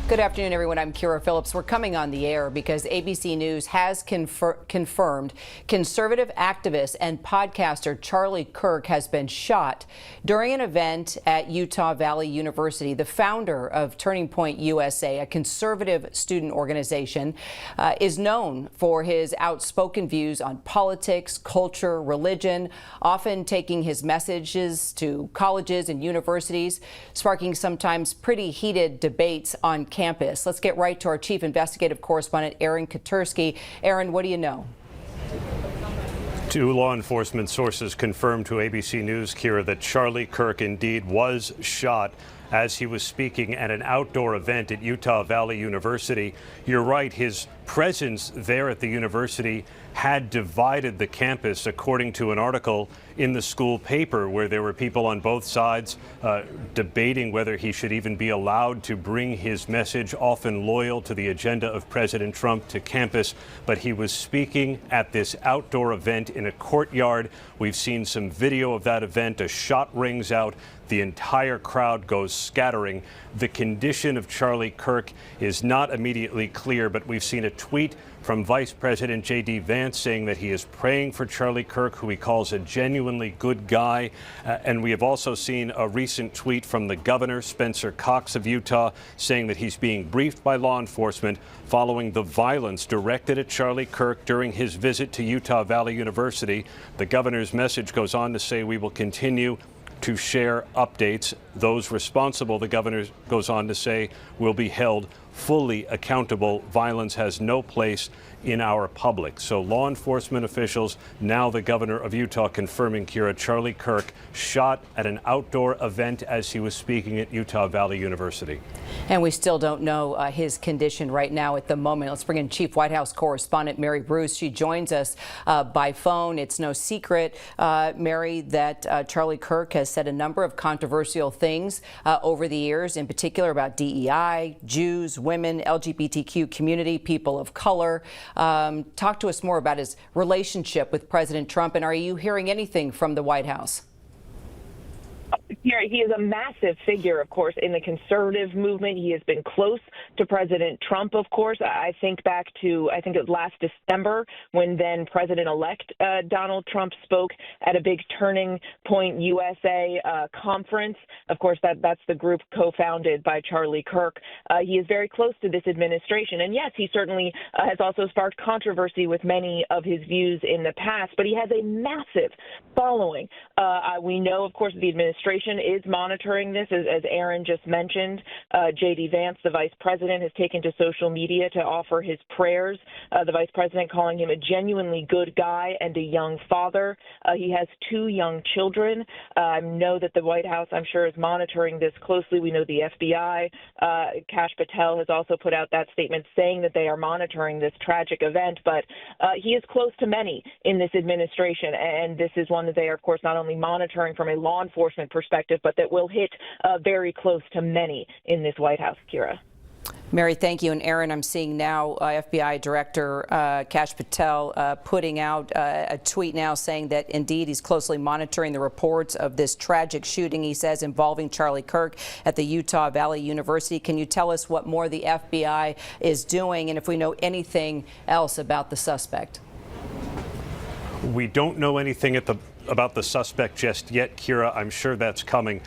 Good afternoon, everyone. I'm Kira Phillips. We're coming on the air because ABC News has confirmed conservative activist and podcaster Charlie Kirk has been shot during an event at Utah Valley University. The founder of Turning Point USA, a conservative student organization, is known for his outspoken views on politics, culture, religion, often taking his messages to colleges and universities, sparking sometimes pretty heated debates on campus. Let's get right to our chief investigative correspondent, Aaron Katursky. Aaron, what do you know? Two law enforcement sources confirmed to ABC News, Kira, that Charlie Kirk indeed was shot as he was speaking at an outdoor event at Utah Valley University. You're right, his presence there at the university had divided the campus, according to an article in the school paper, where there were people on both sides debating whether he should even be allowed to bring his message, often loyal to the agenda of President Trump, to campus. But he was speaking at this outdoor event in a courtyard. We've seen some video of that event. A shot rings out. The entire crowd goes scattering. The condition of Charlie Kirk is not immediately clear, but we've seen a tweet from Vice President J.D. Vance saying that he is praying for Charlie Kirk, who he calls a genuinely good guy. And we have also seen a recent tweet from the governor, Spencer Cox of Utah, saying that he's being briefed by law enforcement following the violence directed at Charlie Kirk during his visit to Utah Valley University. The governor's message goes on to say, "We will continue to share updates. Those responsible," the governor goes on to say, "will be held fully accountable. Violence has no place in our public." So law enforcement officials, now the governor of Utah, confirming, Kira, Charlie Kirk shot at an outdoor event as he was speaking at Utah Valley University. And we still don't know his condition right now at the moment. Let's bring in Chief White House correspondent Mary Bruce. She joins us by phone. It's no secret, Mary, that Charlie Kirk has said a number of controversial things over the years, in particular about DEI, Jews, women, LGBTQ community, people of color. Talk to us more about his relationship with President Trump, and are you hearing anything from the White House? He is a massive figure, of course, in the conservative movement. He has been close to President Trump, of course. I think back to, it was last December, when then President-elect Donald Trump spoke at a big Turning Point USA conference. Of course, that's the group co-founded by Charlie Kirk. He is very close to this administration. And yes, he certainly has also sparked controversy with many of his views in the past, but he has a massive following. We know, of course, the administration is monitoring this, as Aaron just mentioned. J.D. Vance, the vice president, has taken to social media to offer his prayers. The vice president calling him a genuinely good guy and a young father. He has two young children. I know that the White House, I'm sure, is monitoring this closely. We know the FBI, Kash Patel, has also put out that statement saying that they are monitoring this tragic event. But he is close to many in this administration, and this is one that they are, of course, not only monitoring from a law enforcement perspective, but that will hit very close to many in this White House, Kira. Mary, thank you. And Aaron, I'm seeing now FBI Director Kash Patel putting out a tweet now saying that indeed he's closely monitoring the reports of this tragic shooting, he says, involving Charlie Kirk at the Utah Valley University. Can you tell us what more the FBI is doing and if we know anything else about the suspect? We don't know anything about the suspect just yet, Kira. I'm sure that's coming.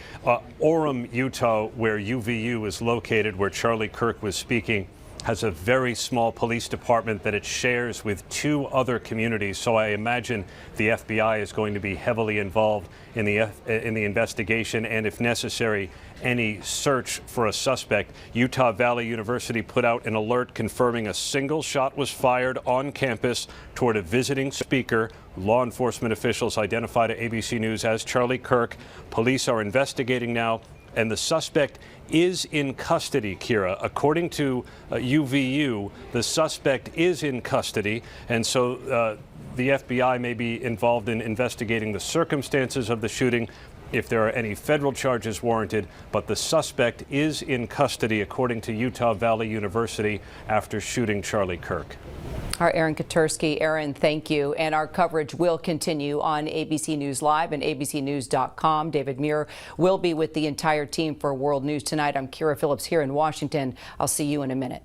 Orem, Utah, where UVU is located, where Charlie Kirk was speaking, has a very small police department that it shares with two other communities. So I imagine the FBI is going to be heavily involved in the investigation and, if necessary, any search for a suspect. Utah Valley University put out an alert confirming a single shot was fired on campus toward a visiting speaker. Law enforcement officials identified to ABC News as Charlie Kirk. Police are investigating now, and the suspect is in custody, Kira. According to UVU, the suspect is in custody, and so the FBI may be involved in investigating the circumstances of the shooting. if there are any federal charges warranted, but the suspect is in custody, according to Utah Valley University, after shooting Charlie Kirk. Our Aaron Katursky. Aaron, thank you. And our coverage will continue on ABC News Live and abcnews.com. David Muir will be with the entire team for World News Tonight. I'm Kira Phillips here in Washington. I'll see you in a minute.